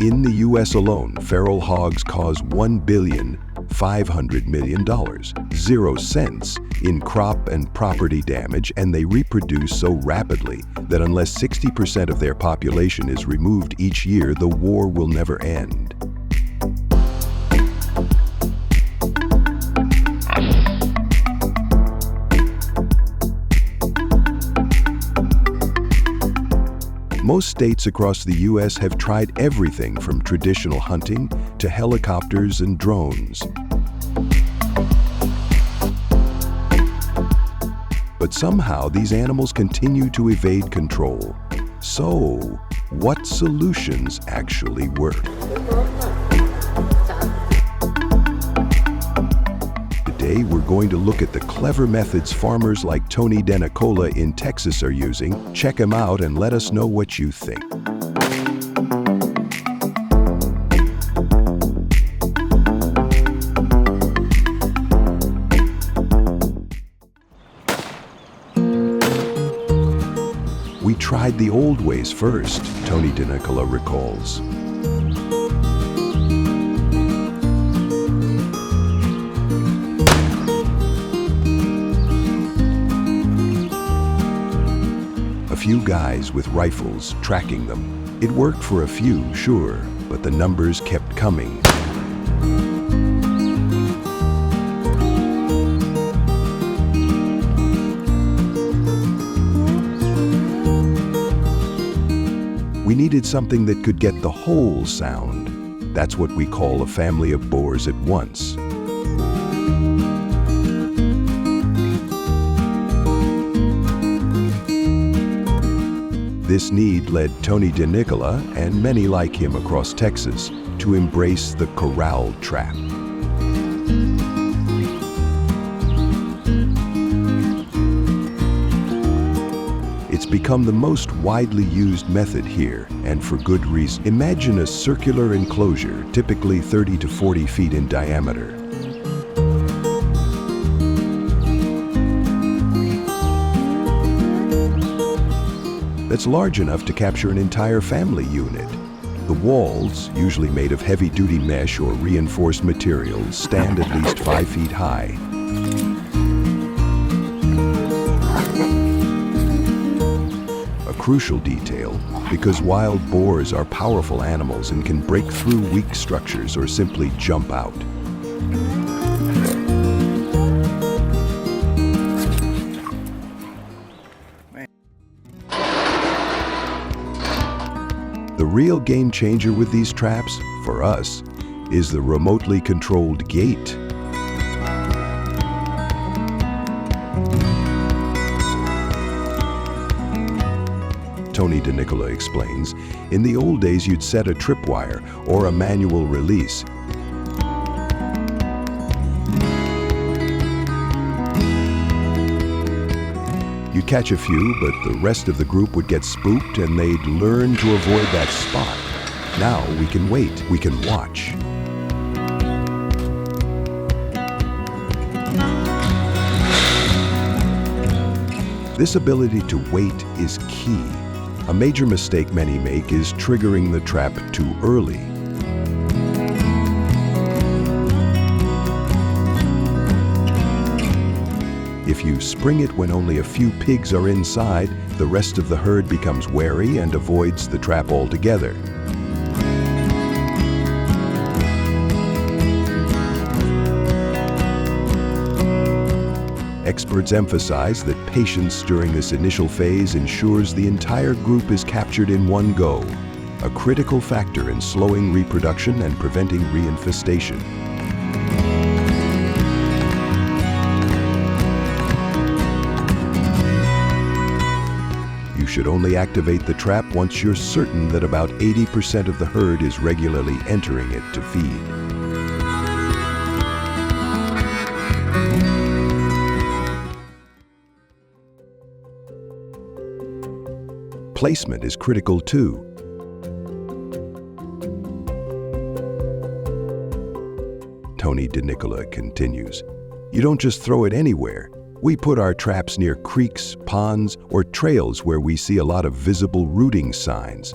In the US alone, feral hogs cause $1,500,000,000, 0 cents, in crop and property damage, and they reproduce so rapidly that unless 60% of their population is removed each year, the war will never end. Most states across the US have tried everything from traditional hunting to helicopters and drones. But somehow these animals continue to evade control. So, what solutions actually work? Today, we're going to look at the clever methods farmers like Tony DeNicola in Texas are using. Check them out and let us know what you think. We tried the old ways first, Tony DeNicola recalls. A few guys with rifles tracking them. It worked for a few, sure, but the numbers kept coming. We needed something that could get the whole sound. That's what we call a family of boars at once. This need led Tony DeNicola, and many like him across Texas, to embrace the corral trap. It's become the most widely used method here, and for good reason. Imagine a circular enclosure, typically 30 to 40 feet in diameter. That's large enough to capture an entire family unit. The walls, usually made of heavy-duty mesh or reinforced materials, stand at least 5 feet high. A crucial detail, because wild boars are powerful animals and can break through weak structures or simply jump out. The real game changer with these traps, for us, is the remotely controlled gate. Tony DeNicola explains, in the old days you'd set a tripwire or a manual release. You'd catch a few, but the rest of the group would get spooked and they'd learn to avoid that spot. Now we can wait, we can watch. This ability to wait is key. A major mistake many make is triggering the trap too early. If you spring it when only a few pigs are inside, the rest of the herd becomes wary and avoids the trap altogether. Experts emphasize that patience during this initial phase ensures the entire group is captured in one go, a critical factor in slowing reproduction and preventing reinfestation. You should only activate the trap once you're certain that about 80% of the herd is regularly entering it to feed. Placement is critical too. Tony DeNicola continues, you don't just throw it anywhere. We put our traps near creeks, ponds, or trails where we see a lot of visible rooting signs.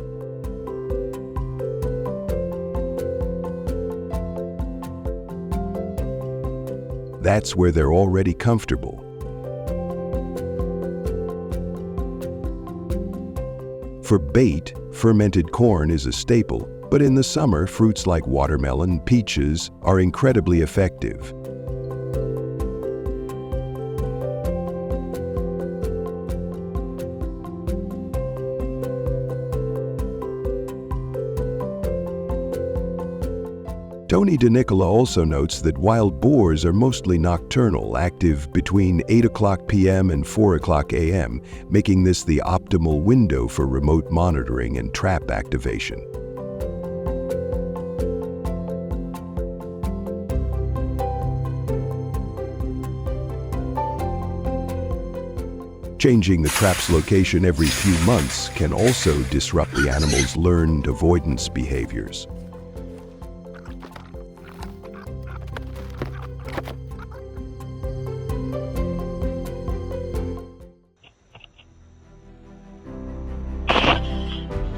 That's where they're already comfortable. For bait, fermented corn is a staple, but in the summer, fruits like watermelon, peaches are incredibly effective. Tony DeNicola also notes that wild boars are mostly nocturnal, active between 8 o'clock p.m. and 4 o'clock a.m., making this the optimal window for remote monitoring and trap activation. Changing the trap's location every few months can also disrupt the animal's learned avoidance behaviors.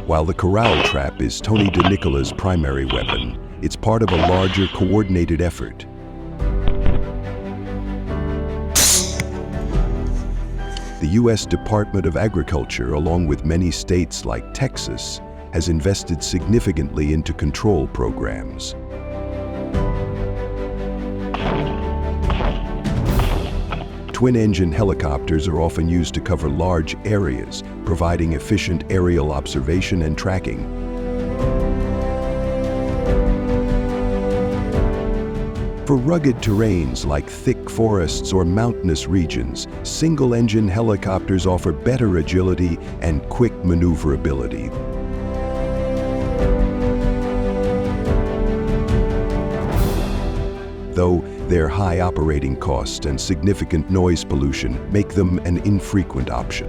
While the corral trap is Tony DeNicola's primary weapon, it's part of a larger coordinated effort. The U.S. Department of Agriculture, along with many states like Texas, has invested significantly into control programs. Twin-engine helicopters are often used to cover large areas, providing efficient aerial observation and tracking. For rugged terrains like thick forests or mountainous regions, single-engine helicopters offer better agility and quick maneuverability. Though their high operating costs and significant noise pollution make them an infrequent option.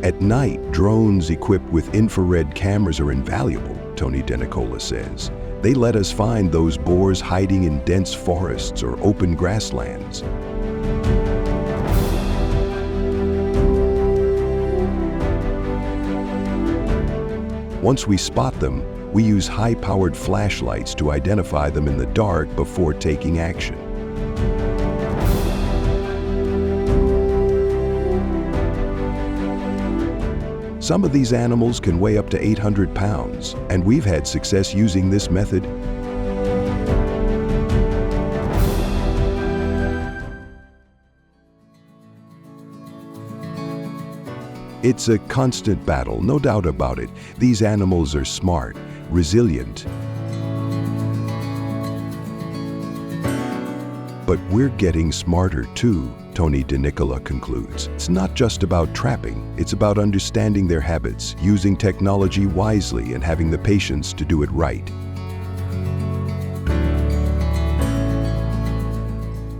At night, drones equipped with infrared cameras are invaluable, Tony DeNicola says. They let us find those boars hiding in dense forests or open grasslands. Once we spot them, we use high-powered flashlights to identify them in the dark before taking action. Some of these animals can weigh up to 800 pounds, and we've had success using this method. It's a constant battle, no doubt about it. These animals are smart, resilient. But we're getting smarter too, Tony DeNicola concludes. It's not just about trapping, it's about understanding their habits, using technology wisely, and having the patience to do it right.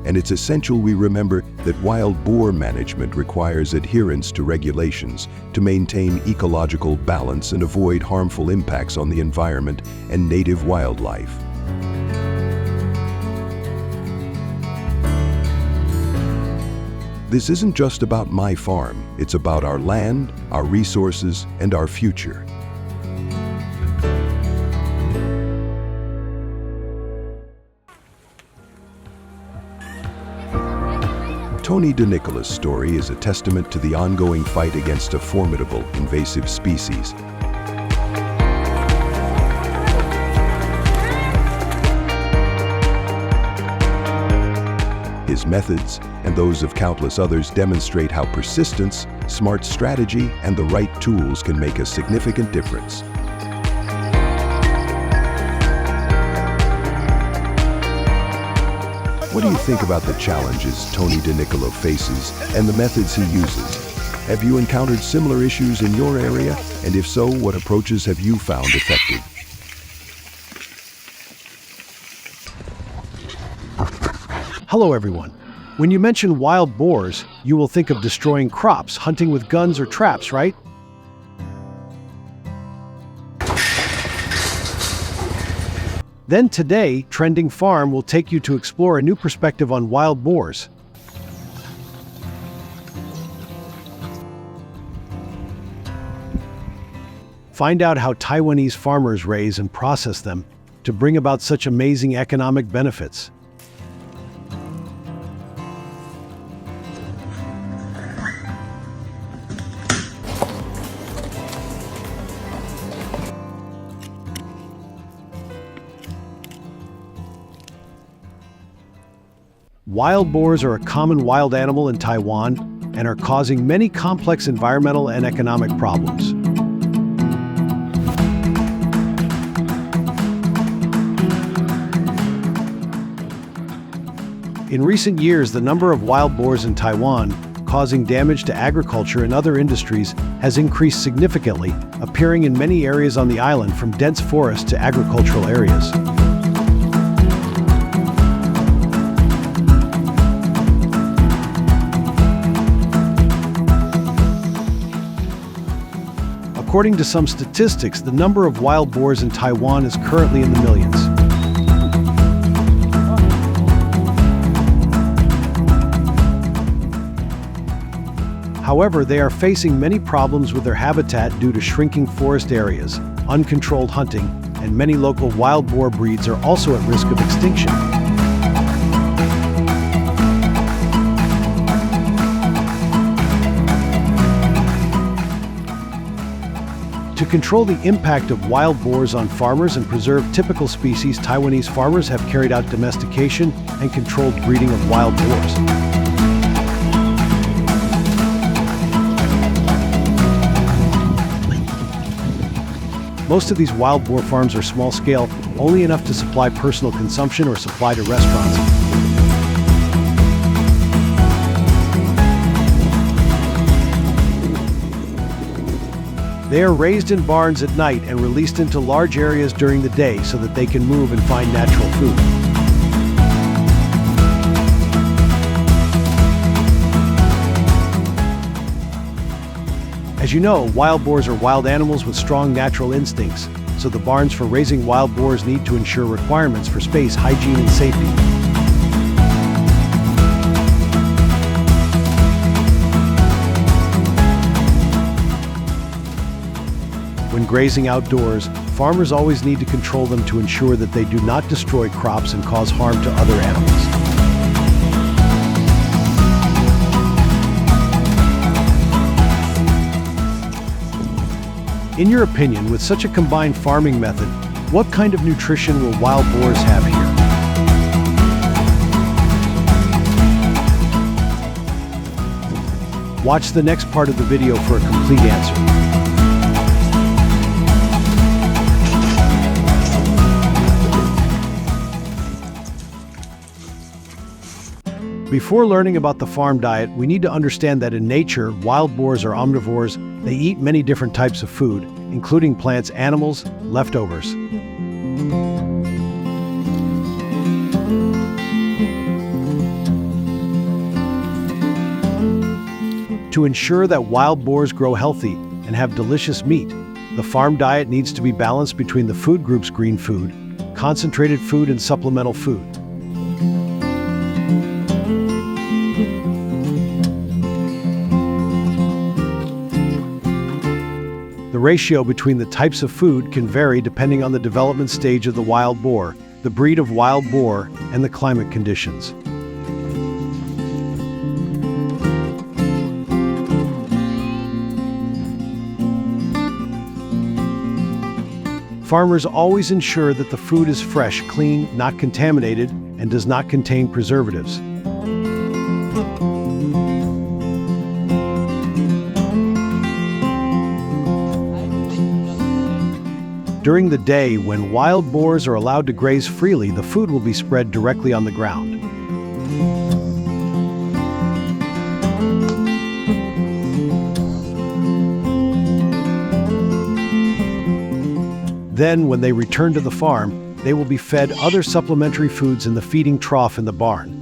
And it's essential we remember that wild boar management requires adherence to regulations to maintain ecological balance and avoid harmful impacts on the environment and native wildlife. This isn't just about my farm, it's about our land, our resources, and our future. Tony DeNicola's story is a testament to the ongoing fight against a formidable, invasive species. His methods, and those of countless others, demonstrate how persistence, smart strategy, and the right tools can make a significant difference. What do you think about the challenges Tony DeNicola faces and the methods he uses? Have you encountered similar issues in your area? And if so, what approaches have you found effective? Hello everyone. When you mention wild boars, you will think of destroying crops, hunting with guns or traps, right? Then today, Trending Farm will take you to explore a new perspective on wild boars. Find out how Taiwanese farmers raise and process them to bring about such amazing economic benefits. Wild boars are a common wild animal in Taiwan and are causing many complex environmental and economic problems. In recent years, the number of wild boars in Taiwan, causing damage to agriculture and other industries, has increased significantly, appearing in many areas on the island from dense forests to agricultural areas. According to some statistics, the number of wild boars in Taiwan is currently in the millions. However, they are facing many problems with their habitat due to shrinking forest areas, uncontrolled hunting, and many local wild boar breeds are also at risk of extinction. To control the impact of wild boars on farmers and preserve typical species, Taiwanese farmers have carried out domestication and controlled breeding of wild boars. Most of these wild boar farms are small scale, only enough to supply personal consumption or supply to restaurants. They are raised in barns at night and released into large areas during the day so that they can move and find natural food. As you know, wild boars are wild animals with strong natural instincts, so the barns for raising wild boars need to ensure requirements for space, hygiene, and safety. When grazing outdoors, farmers always need to control them to ensure that they do not destroy crops and cause harm to other animals. In your opinion, with such a combined farming method, what kind of nutrition will wild boars have here? Watch the next part of the video for a complete answer. Before learning about the farm diet, we need to understand that in nature, wild boars are omnivores. They eat many different types of food, including plants, animals, leftovers. To ensure that wild boars grow healthy and have delicious meat, the farm diet needs to be balanced between the food groups: green food, concentrated food, and supplemental food. The ratio between the types of food can vary depending on the development stage of the wild boar, the breed of wild boar, and the climate conditions. Farmers always ensure that the food is fresh, clean, not contaminated, and does not contain preservatives. During the day, when wild boars are allowed to graze freely, the food will be spread directly on the ground. Then, when they return to the farm, they will be fed other supplementary foods in the feeding trough in the barn.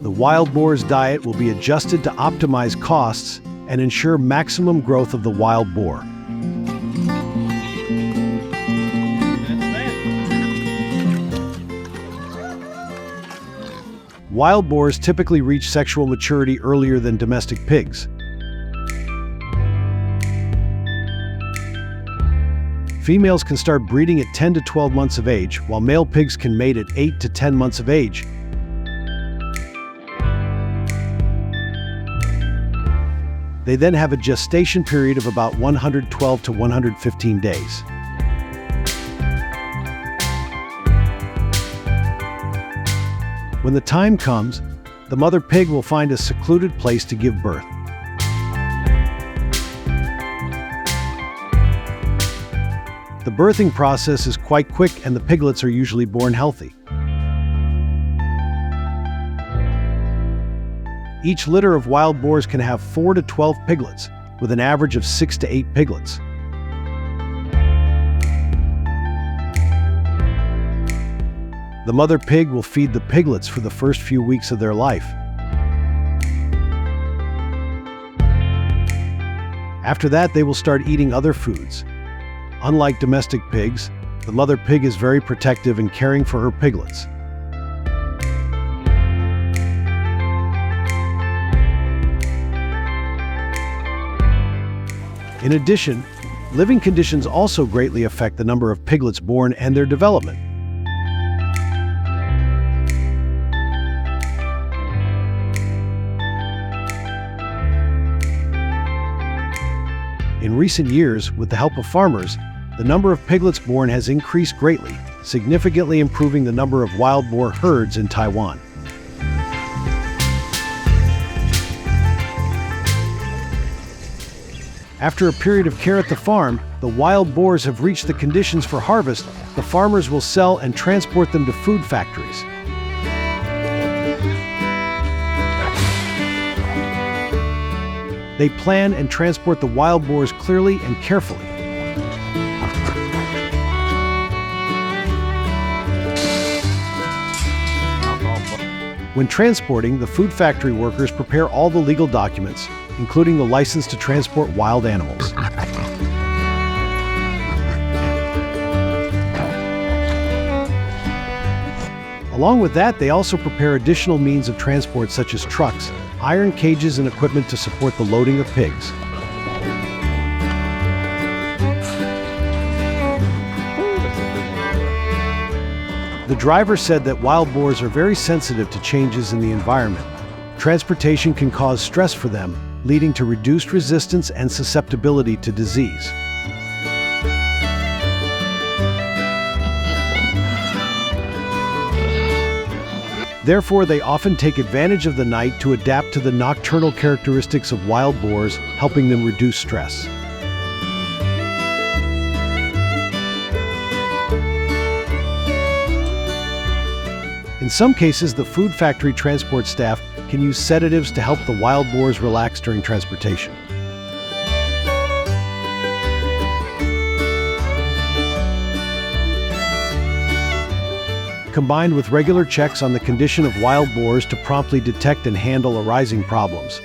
The wild boar's diet will be adjusted to optimize costs and ensure maximum growth of the wild boar. Wild boars typically reach sexual maturity earlier than domestic pigs. Females can start breeding at 10 to 12 months of age, while male pigs can mate at 8 to 10 months of age. They then have a gestation period of about 112 to 115 days. When the time comes, the mother pig will find a secluded place to give birth. The birthing process is quite quick, and the piglets are usually born healthy. Each litter of wild boars can have 4 to 12 piglets, with an average of 6 to 8 piglets. The mother pig will feed the piglets for the first few weeks of their life. After that, they will start eating other foods. Unlike domestic pigs, the mother pig is very protective and caring for her piglets. In addition, living conditions also greatly affect the number of piglets born and their development. In recent years, with the help of farmers, the number of piglets born has increased greatly, significantly improving the number of wild boar herds in Taiwan. After a period of care at the farm, the wild boars have reached the conditions for harvest. The farmers will sell and transport them to food factories. They plan and transport the wild boars clearly and carefully. When transporting, the food factory workers prepare all the legal documents, including the license to transport wild animals. Along with that, they also prepare additional means of transport such as trucks, iron cages, and equipment to support the loading of pigs. The driver said that wild boars are very sensitive to changes in the environment. Transportation can cause stress for them, leading to reduced resistance and susceptibility to disease. Therefore, they often take advantage of the night to adapt to the nocturnal characteristics of wild boars, helping them reduce stress. In some cases, the food factory transport staff can use sedatives to help the wild boars relax during transportation. Combined with regular checks on the condition of wild boars to promptly detect and handle arising problems.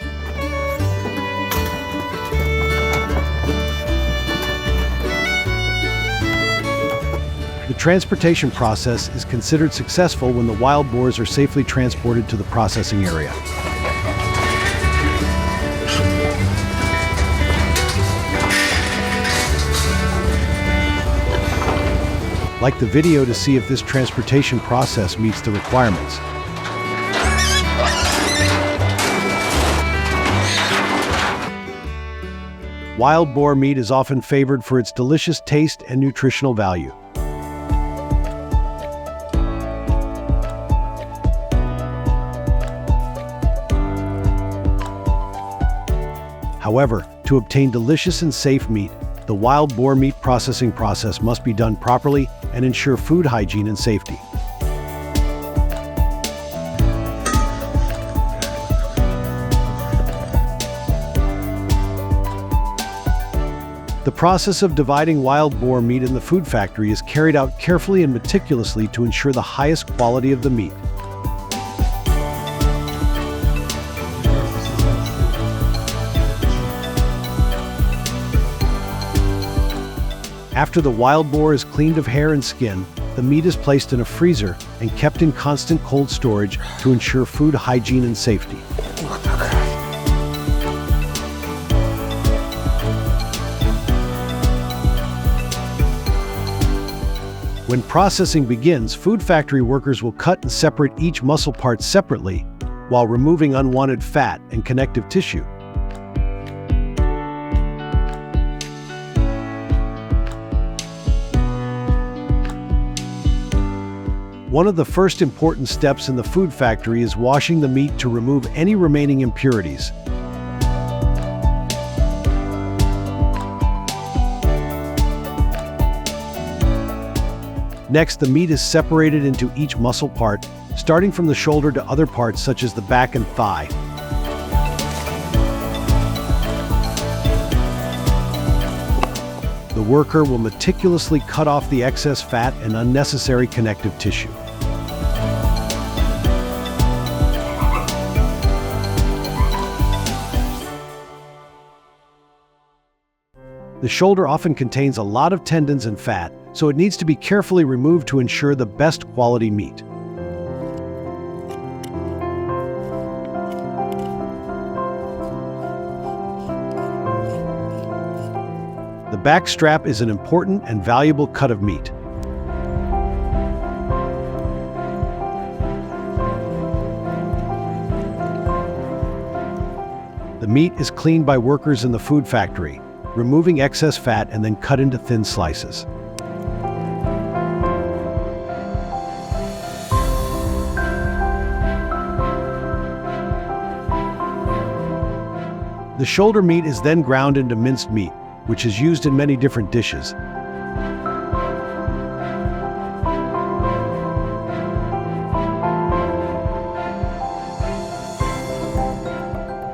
The transportation process is considered successful when the wild boars are safely transported to the processing area. Like the video to see if this transportation process meets the requirements. Wild boar meat is often favored for its delicious taste and nutritional value. However, to obtain delicious and safe meat, the wild boar meat processing process must be done properly and ensure food hygiene and safety. The process of dividing wild boar meat in the food factory is carried out carefully and meticulously to ensure the highest quality of the meat. After the wild boar is cleaned of hair and skin, the meat is placed in a freezer and kept in constant cold storage to ensure food hygiene and safety. When processing begins, food factory workers will cut and separate each muscle part separately while removing unwanted fat and connective tissue. One of the first important steps in the food factory is washing the meat to remove any remaining impurities. Next, the meat is separated into each muscle part, starting from the shoulder to other parts such as the back and thigh. The worker will meticulously cut off the excess fat and unnecessary connective tissue. The shoulder often contains a lot of tendons and fat, so it needs to be carefully removed to ensure the best quality meat. The back strap is an important and valuable cut of meat. The meat is cleaned by workers in the food factory, removing excess fat and then cut into thin slices. The shoulder meat is then ground into minced meat, which is used in many different dishes.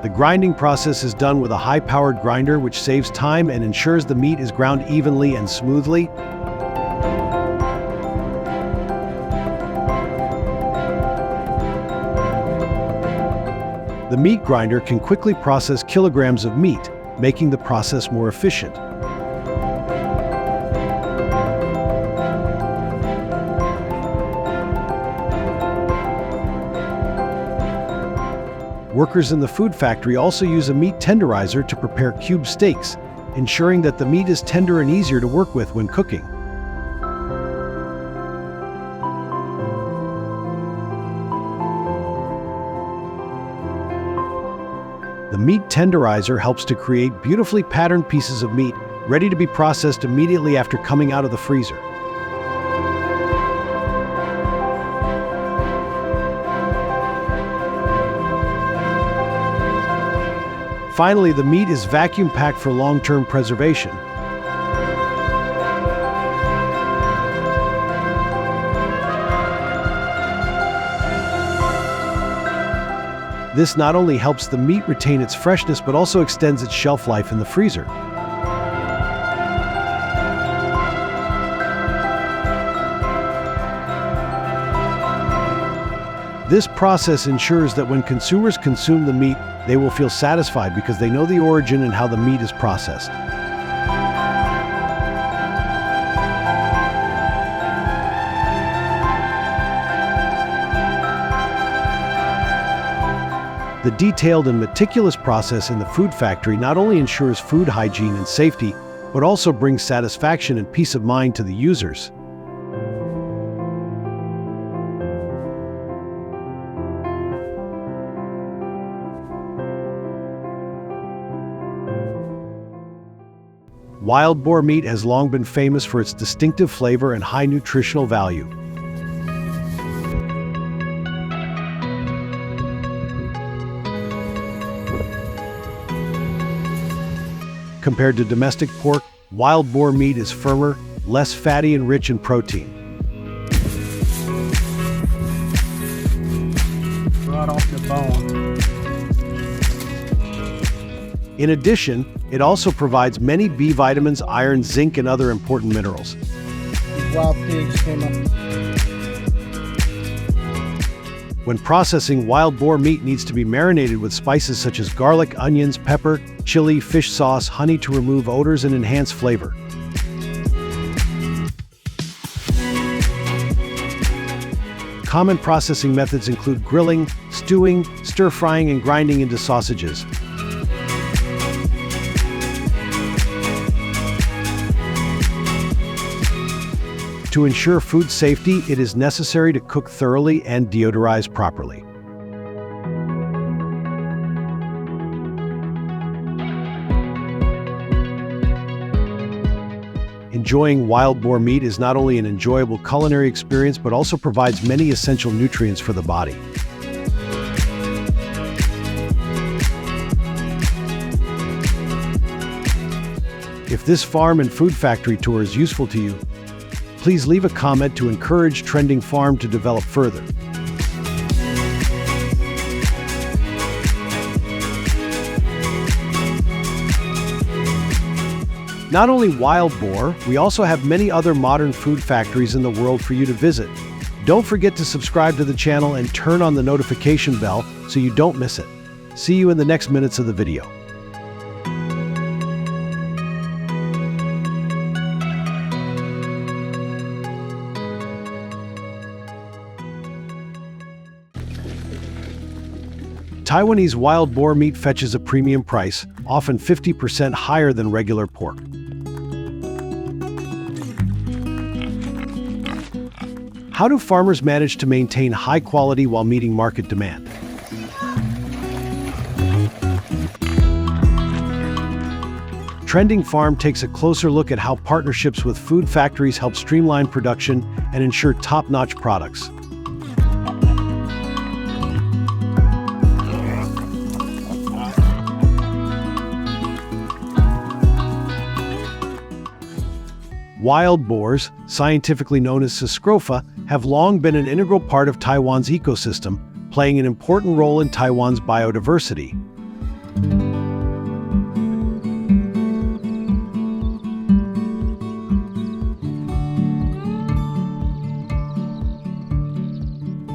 The grinding process is done with a high-powered grinder, which saves time and ensures the meat is ground evenly and smoothly. The meat grinder can quickly process kilograms of meat, making the process more efficient. Workers in the food factory also use a meat tenderizer to prepare cube steaks, ensuring that the meat is tender and easier to work with when cooking. The meat tenderizer helps to create beautifully patterned pieces of meat, ready to be processed immediately after coming out of the freezer. Finally, the meat is vacuum-packed for long-term preservation. This not only helps the meat retain its freshness, but also extends its shelf life in the freezer. This process ensures that when consumers consume the meat, they will feel satisfied because they know the origin and how the meat is processed. The detailed and meticulous process in the food factory not only ensures food hygiene and safety, but also brings satisfaction and peace of mind to the users. Wild boar meat has long been famous for its distinctive flavor and high nutritional value. Compared to domestic pork, wild boar meat is firmer, less fatty, and rich in protein. Right off the bone. In addition, it also provides many B vitamins, iron, zinc, and other important minerals. These wild pigs came up. When processing, wild boar meat needs to be marinated with spices such as garlic, onions, pepper, chili, fish sauce, honey to remove odors and enhance flavor. Common processing methods include grilling, stewing, stir-frying, and grinding into sausages. To ensure food safety, it is necessary to cook thoroughly and deodorize properly. Enjoying wild boar meat is not only an enjoyable culinary experience, but also provides many essential nutrients for the body. If this farm and food factory tour is useful to you, please leave a comment to encourage Trending Farm to develop further. Not only wild boar, we also have many other modern food factories in the world for you to visit. Don't forget to subscribe to the channel and turn on the notification bell so you don't miss it. See you in the next minutes of the video. Taiwanese wild boar meat fetches a premium price, often 50% higher than regular pork. How do farmers manage to maintain high quality while meeting market demand? Trending Farm takes a closer look at how partnerships with food factories help streamline production and ensure top-notch products. Wild boars, scientifically known as Scrofa, have long been an integral part of Taiwan's ecosystem, playing an important role in Taiwan's biodiversity.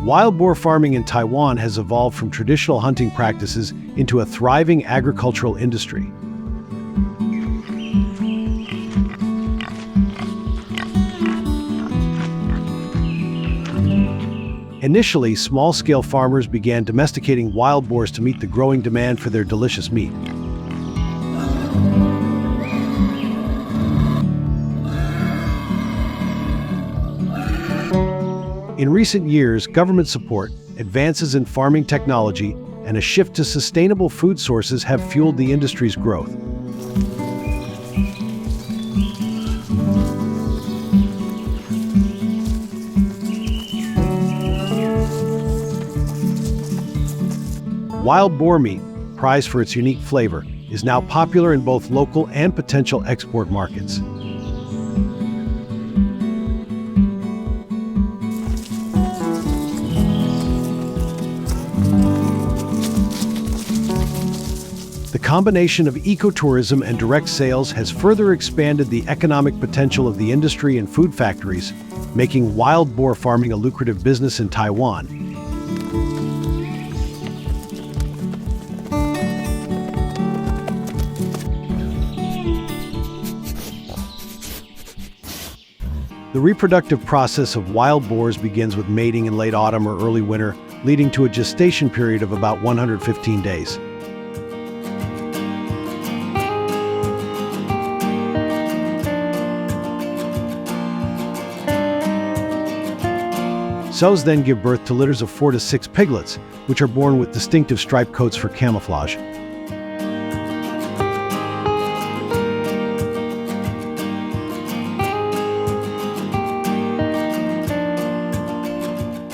Wild boar farming in Taiwan has evolved from traditional hunting practices into a thriving agricultural industry. Initially, small-scale farmers began domesticating wild boars to meet the growing demand for their delicious meat. In recent years, government support, advances in farming technology, and a shift to sustainable food sources have fueled the industry's growth. Wild boar meat, prized for its unique flavor, is now popular in both local and potential export markets. The combination of ecotourism and direct sales has further expanded the economic potential of the industry and food factories, making wild boar farming a lucrative business in Taiwan. The reproductive process of wild boars begins with mating in late autumn or early winter, leading to a gestation period of about 115 days. Sows then give birth to litters of 4 to 6 piglets, which are born with distinctive striped coats for camouflage.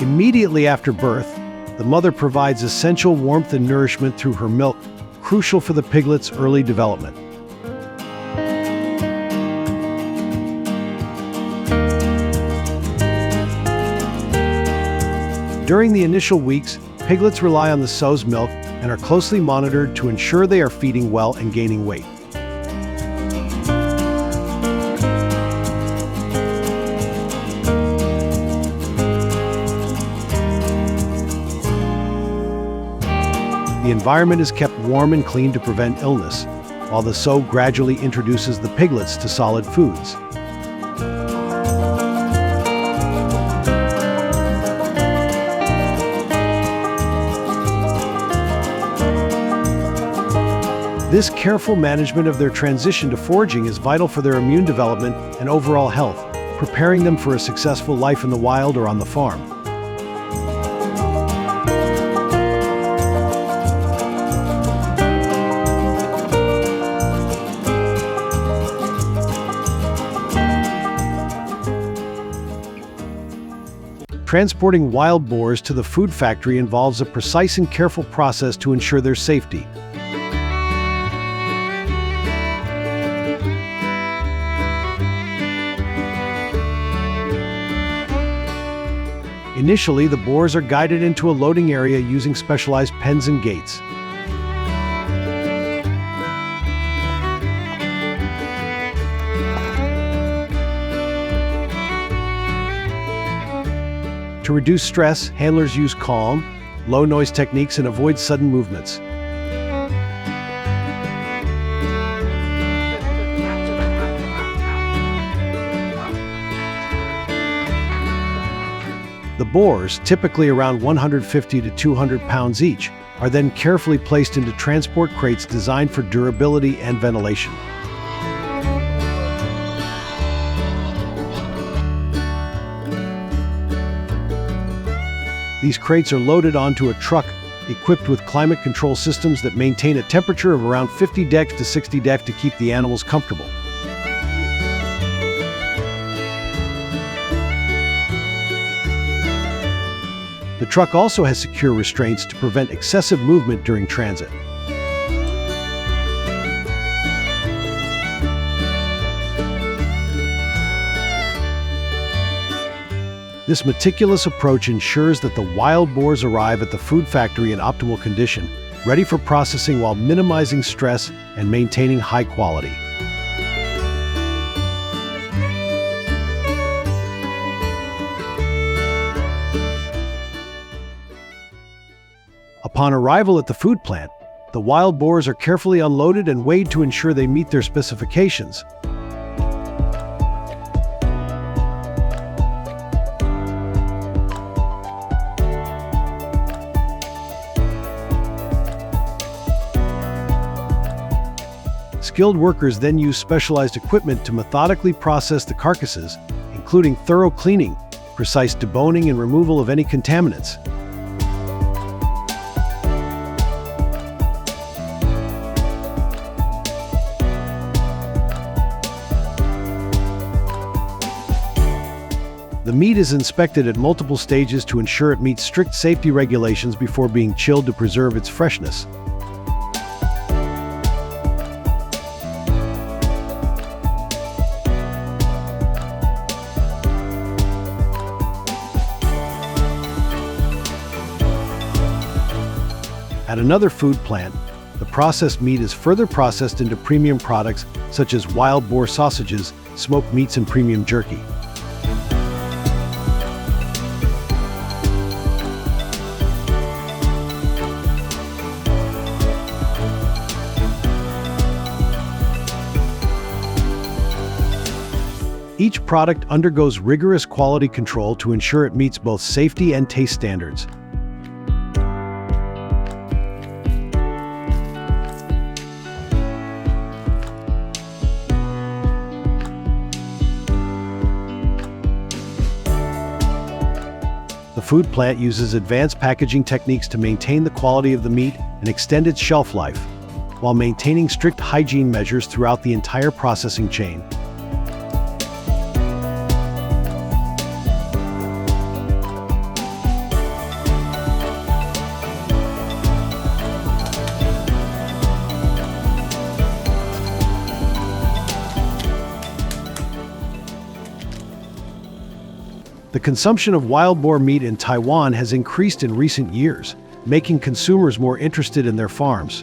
Immediately after birth, the mother provides essential warmth and nourishment through her milk, crucial for the piglet's early development. During the initial weeks, piglets rely on the sow's milk and are closely monitored to ensure they are feeding well and gaining weight. The environment is kept warm and clean to prevent illness, while the sow gradually introduces the piglets to solid foods. This careful management of their transition to foraging is vital for their immune development and overall health, preparing them for a successful life in the wild or on the farm. Transporting wild boars to the food factory involves a precise and careful process to ensure their safety. Initially, the boars are guided into a loading area using specialized pens and gates. To reduce stress, handlers use calm, low-noise techniques and avoid sudden movements. The boars, typically around 150 to 200 pounds each, are then carefully placed into transport crates designed for durability and ventilation. These crates are loaded onto a truck equipped with climate control systems that maintain a temperature of around 50 degrees to 60 degrees to keep the animals comfortable. The truck also has secure restraints to prevent excessive movement during transit. This meticulous approach ensures that the wild boars arrive at the food factory in optimal condition, ready for processing while minimizing stress and maintaining high quality. Upon arrival at the food plant, the wild boars are carefully unloaded and weighed to ensure they meet their specifications. Skilled workers then use specialized equipment to methodically process the carcasses, including thorough cleaning, precise deboning, and removal of any contaminants. The meat is inspected at multiple stages to ensure it meets strict safety regulations before being chilled to preserve its freshness. At another food plant, the processed meat is further processed into premium products such as wild boar sausages, smoked meats, and premium jerky. Each product undergoes rigorous quality control to ensure it meets both safety and taste standards. The food plant uses advanced packaging techniques to maintain the quality of the meat and extend its shelf life, while maintaining strict hygiene measures throughout the entire processing chain. The consumption of wild boar meat in Taiwan has increased in recent years, making consumers more interested in their farms.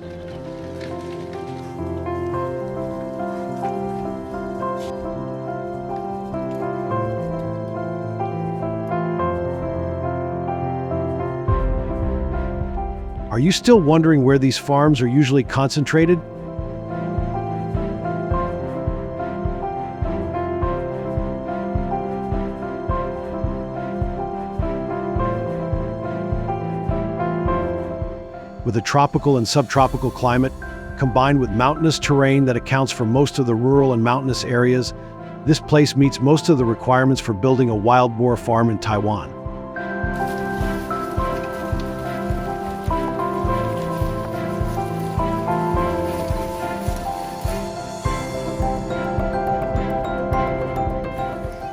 Are you still wondering where these farms are usually concentrated? With a tropical and subtropical climate, combined with mountainous terrain that accounts for most of the rural and mountainous areas, this place meets most of the requirements for building a wild boar farm in Taiwan.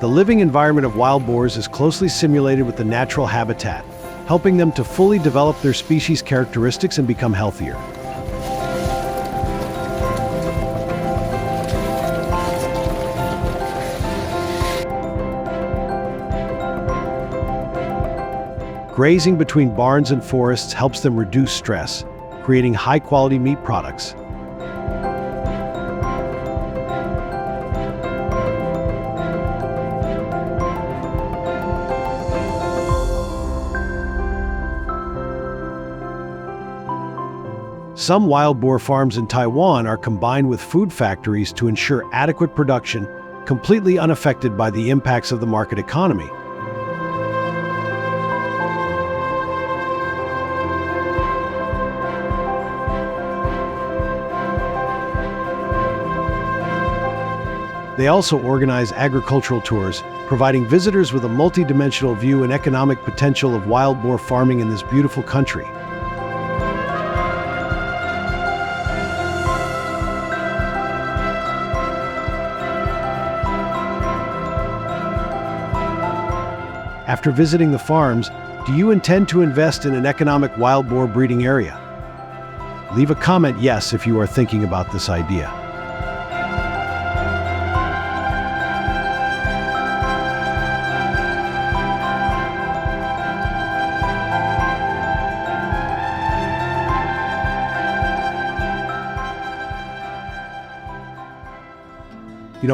The living environment of wild boars is closely simulated with the natural habitat, helping them to fully develop their species characteristics and become healthier. Grazing between barns and forests helps them reduce stress, creating high-quality meat products. Some wild boar farms in Taiwan are combined with food factories to ensure adequate production, completely unaffected by the impacts of the market economy. They also organize agricultural tours, providing visitors with a multi-dimensional view and economic potential of wild boar farming in this beautiful country. After visiting the farms, do you intend to invest in an economic wild boar breeding area? Leave a comment yes if you are thinking about this idea.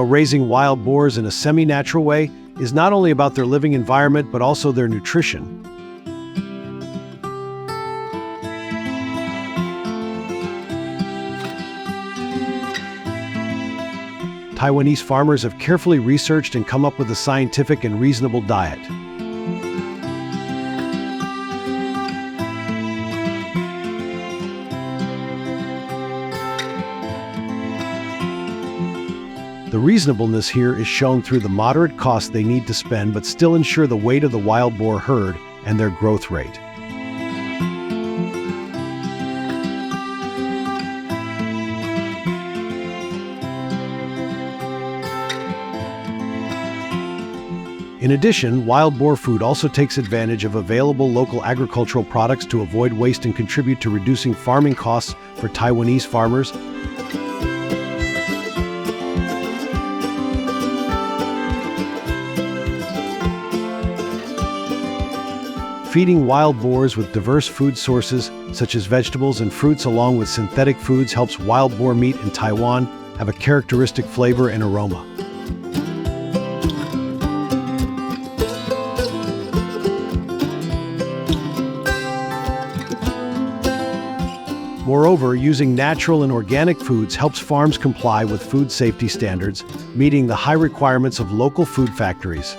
Raising wild boars in a semi-natural way is not only about their living environment, but also their nutrition. Taiwanese farmers have carefully researched and come up with a scientific and reasonable diet. The reasonableness here is shown through the moderate cost they need to spend but still ensure the weight of the wild boar herd and their growth rate. In addition, wild boar food also takes advantage of available local agricultural products to avoid waste and contribute to reducing farming costs for Taiwanese farmers. Feeding wild boars with diverse food sources, such as vegetables and fruits along with synthetic foods, helps wild boar meat in Taiwan have a characteristic flavor and aroma. Moreover, using natural and organic foods helps farms comply with food safety standards, meeting the high requirements of local food factories.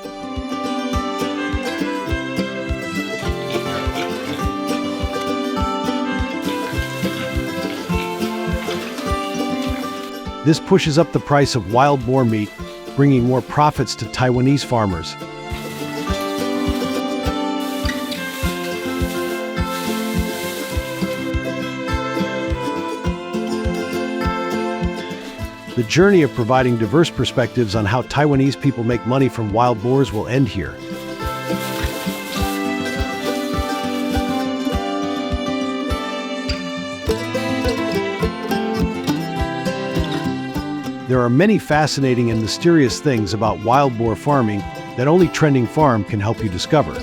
This pushes up the price of wild boar meat, bringing more profits to Taiwanese farmers. The journey of providing diverse perspectives on how Taiwanese people make money from wild boars will end here. There are many fascinating and mysterious things about wild boar farming that only Trending Farm can help you discover.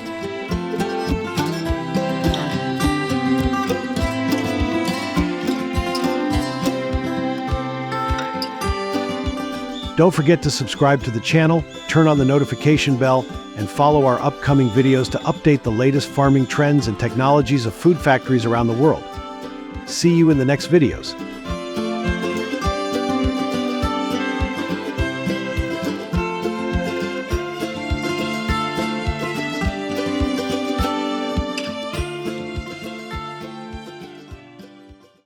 Don't forget to subscribe to the channel, turn on the notification bell, and follow our upcoming videos to update the latest farming trends and technologies of food factories around the world. See you in the next videos.